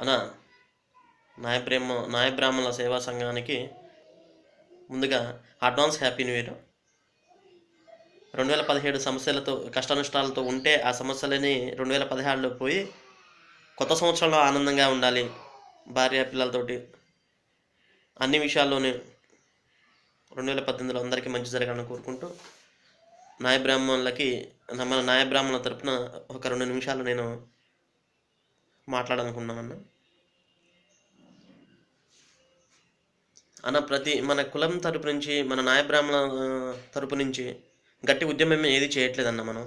అనా నాయ బ్రాహ్మణుల సేవా సంఘానికి ముందుగా అడ్వాన్స్ హ్యాపీ న్యూ ఇయర్. 2017 సమస్యలతో కష్టానుష్టాలతో ఉంటే ఆ సమస్యలని 2016లో పోయి కొత్త సంవత్సరంలో ఆనందంగా ఉండాలి, భార్య పిల్లలతోటి అన్ని విషయాల్లోనే 2018లో అందరికీ మంచి జరగాలని కోరుకుంటూ మన నాయ బ్రాహ్మణుల తరపున ఒక 2 నిమిషాలు నేను మాట్లాడాలనుకున్నాను అన్న. మన కులం తరపు నుంచి, మన నాయ బ్రాహ్మణ తరపు నుంచి గట్టి ఉద్యమం ఏది చేయట్లేదన్న మనం.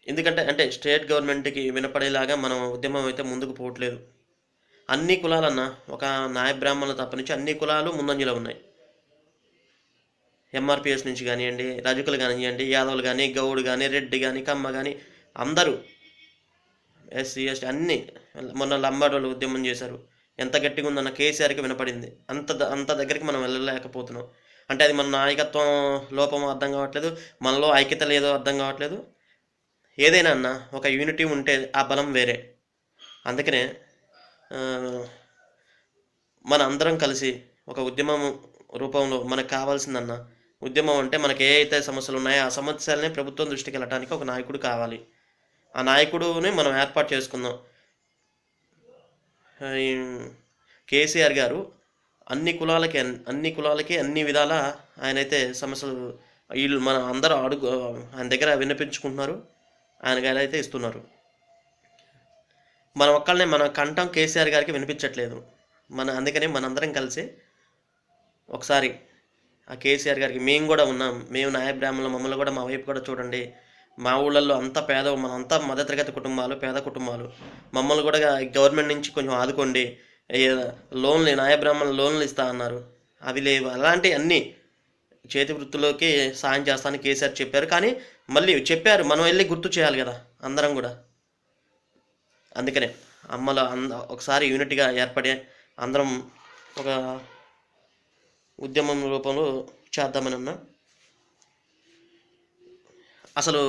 ఎందుకంటే స్టేట్ గవర్నమెంట్కి వినపడేలాగా మనం ఉద్యమం అయితే ముందుకు పోవట్లేదు. అన్ని కులాలన్నా, ఒక నాయ బ్రాహ్మణుల తరపు నుంచి అన్ని కులాలు ముందంజలో ఉన్నాయి. ఎంఆర్పిఎస్ నుంచి కానివ్వండి, రజకులు కానివ్వండి, యాదవులు కానీ, గౌడు కానీ, రెడ్డి కానీ, కమ్మ కానీ, అందరూ ఎస్సీ ఎస్టీ అన్నీ. మొన్న లంబాడోళ్ళు ఉద్యమం చేశారు, ఎంత గట్టిగా ఉందన్న కేసీఆర్కి వినపడింది. అంత దగ్గరికి మనం వెళ్ళలేకపోతున్నాం. అంటే అది మన నాయకత్వం లోపం అర్థం కావట్లేదు, మనలో ఐక్యత లేదో అర్థం కావట్లేదు. ఏదైనా అన్న ఒక యూనిటీ ఉంటే ఆ బలం వేరే. అందుకనే మన అందరం కలిసి ఒక ఉద్యమం రూపంలో మనకు కావాల్సిందన్న, ఉద్యమం అంటే మనకి ఏ అయితే సమస్యలు ఉన్నాయో ఆ సమస్యలనే ప్రభుత్వం దృష్టికి వెళ్ళటానికి ఒక నాయకుడు కావాలి. ఆ నాయకుడిని మనం ఏర్పాటు చేసుకుందాం. కేసీఆర్ గారు అన్ని కులాలకి అన్ని విధాల ఆయనైతే సమస్యలు వీళ్ళు మన అందరూ ఆయన దగ్గర విన్నపించుకుంటున్నారు, ఆయన గారు అయితే ఇస్తున్నారు. మన కంఠం కేసీఆర్ గారికి వినిపించట్లేదు. అందుకని మనందరం కలిసి ఒకసారి ఆ కేసీఆర్ గారికి, మేము కూడా ఉన్నాం, మేము నాయ బ్రాహ్మణులు, మమ్మల్ని కూడా మా వైపు కూడా చూడండి, మా ఊళ్ళల్లో అంతా మనంతా మధ్యతరగతి కుటుంబాలు, పేద కుటుంబాలు, మమ్మల్ని కూడా గవర్నమెంట్ నుంచి కొంచెం ఆదుకోండి, లోన్లు నాయ బ్రాహ్మణులు లోన్లు ఇస్తా అన్నారు, అవి లేవు. అలాంటి అన్నీ చేతి వృత్తుల్లోకి సాయం చేస్తానని కేసీఆర్ చెప్పారు. కానీ మళ్ళీ చెప్పారు, మనం వెళ్ళి గుర్తు చేయాలి కదా అందరం కూడా. అందుకనే ఒకసారి యూనిట్గా ఏర్పడి అందరం ఒక ఉద్యమం రూపంలో చేద్దామని అన్నా. అసలు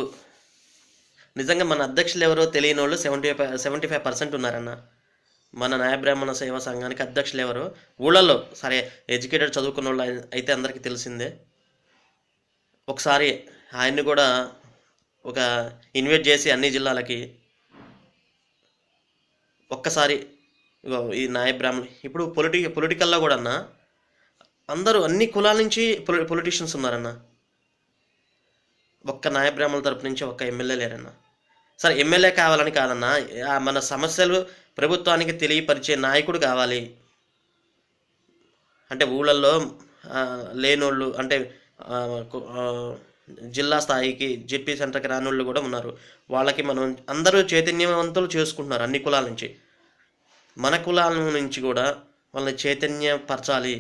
నిజంగా మన అధ్యక్షులు ఎవరో తెలియని వాళ్ళు 75% ఉన్నారన్న. మన నాయ బ్రాహ్మణ సేవా సంఘానికి అధ్యక్షులు ఎవరో ఊళ్ళల్లో, సరే ఎడ్యుకేటెడ్ చదువుకున్న వాళ్ళు అయితే అందరికీ తెలిసిందే. ఒకసారి ఆయన్ని కూడా ఒక ఇన్వైట్ చేసి అన్ని జిల్లాలకి ఒక్కసారి ఈ నాయ బ్రాహ్మణులు ఇప్పుడు పొలిటికల్లో కూడా అన్న అందరూ అన్ని కులాల నుంచి పొలిటీషియన్స్ ఉన్నారన్న. ఒక్క నాయ బ్రాహ్మణుల తరపు నుంచి ఒక్క ఎమ్మెల్యే లేరన్న. సరే ఎమ్మెల్యే కావాలని కాదన్నా, మన సమస్యలు ప్రభుత్వానికి తెలియపరిచే నాయకుడు కావాలి. అంటే ఊళ్ళల్లో లేనోళ్ళు, అంటే జిల్లా స్థాయికి జెడ్పీ సెంటర్కి రానోళ్ళు కూడా ఉన్నారు. వాళ్ళకి మనం అందరూ చైతన్యవంతులు చేసుకుంటున్నారు అన్ని కులాల నుంచి. మన కులాల నుంచి కూడా వాళ్ళని చైతన్యపరచాలి,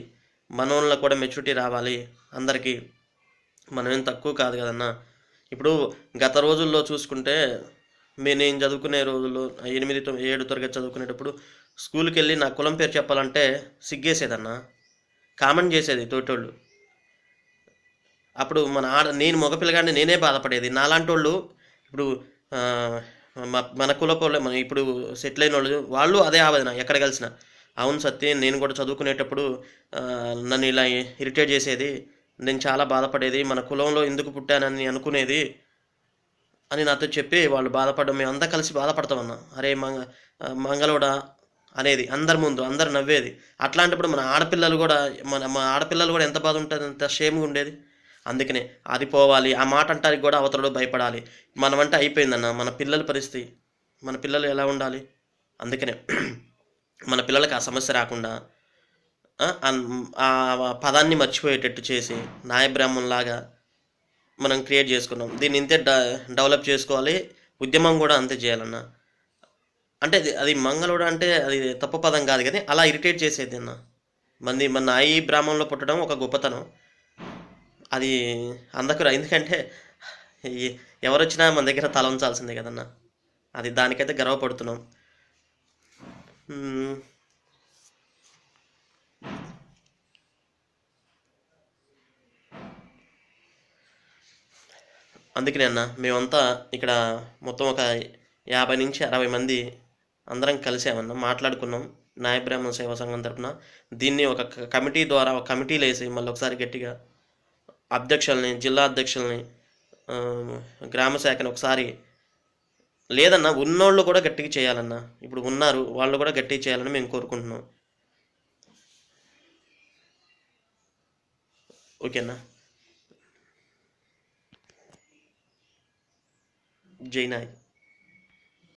మనోళ్ళలో కూడా మెచ్యూరిటీ రావాలి అందరికీ. మనమేం తక్కువ కాదు కదన్నా. ఇప్పుడు గత రోజుల్లో చూసుకుంటే నేను చదువుకునే రోజుల్లో 8-7 తరగతి చదువుకునేటప్పుడు స్కూల్కి వెళ్ళి నా కులం పేరు చెప్పాలంటే సిగ్గేసేదన్నా, కామెంట్ చేసేది తోటోళ్ళు. అప్పుడు నేను మగపిల్లగాడిని నేనే బాధపడేది. నాలాంటి వాళ్ళు ఇప్పుడు మన కులపోళ్ళే, మన ఇప్పుడు సెటిల్ అయిన వాళ్ళు అదే ఆవేదన ఎక్కడ కలిసిన. అవును సత్య, నేను కూడా చదువుకునేటప్పుడు నన్ను ఇలా ఇరిటేట్ చేసేది, నేను చాలా బాధపడేది, మన కులంలో ఎందుకు పుట్టానని అనుకునేది అని నాతో చెప్పి వాళ్ళు బాధపడడం, మేము అంతా కలిసి బాధపడతామన్నా. అరే మంగళోడా అనేది అందరి ముందు అందరు నవ్వేది. అట్లాంటప్పుడు మన ఆడపిల్లలు కూడా ఎంత బాధ ఉంటుంది, ఎంత షేమ్గా ఉండేది. అందుకనే అది పోవాలి, ఆ మాట అంటానికి కూడా అవతలడు భయపడాలి. మనమంటే అయిపోయిందన్న, మన పిల్లల పరిస్థితి, మన పిల్లలు ఎలా ఉండాలి. అందుకనే మన పిల్లలకి ఆ సమస్య రాకుండా ఆ పదాన్ని మర్చిపోయేటట్టు చేసి నాయ బ్రాహ్మణులాగా మనం క్రియేట్ చేసుకున్నాం. దీన్ని ఇంతే డెవలప్ చేసుకోవాలి, ఉద్యమం కూడా అంతే చేయాలన్న. అంటే అది మంగళుడు అంటే అది తప్పు పదం కాదు, కానీ అలా ఇరిటేట్ చేసేది అన్న. మన నాయి బ్రాహ్మణంలో పుట్టడం ఒక గొప్పతనం. అది అందకు ఎందుకంటే ఎవరు వచ్చినా మన దగ్గర తల ఉంచాల్సిందే కదన్నా. అది దానికైతే గర్వపడుతున్నాం. అందుకనే అన్న మేమంతా ఇక్కడ మొత్తం ఒక 50 నుంచి 60 మంది అందరం కలిసామన్నా, మాట్లాడుకున్నాం. న్యాయ బ్రాహ్మణ సేవా సంఘం తరపున దీన్ని ఒక కమిటీ ద్వారా ఒక కమిటీలు వేసి మళ్ళీ ఒకసారి గట్టిగా అధ్యక్షుల్ని, జిల్లా అధ్యక్షుల్ని, గ్రామ శాఖని ఒకసారి లేదన్నా ఉన్నోళ్ళు కూడా గట్టిగా చేయాలన్నా. ఇప్పుడు ఉన్నారు వాళ్ళు కూడా గట్టిగా చేయాలని మేము కోరుకుంటున్నాం. ఓకేనా? జై నాయక్.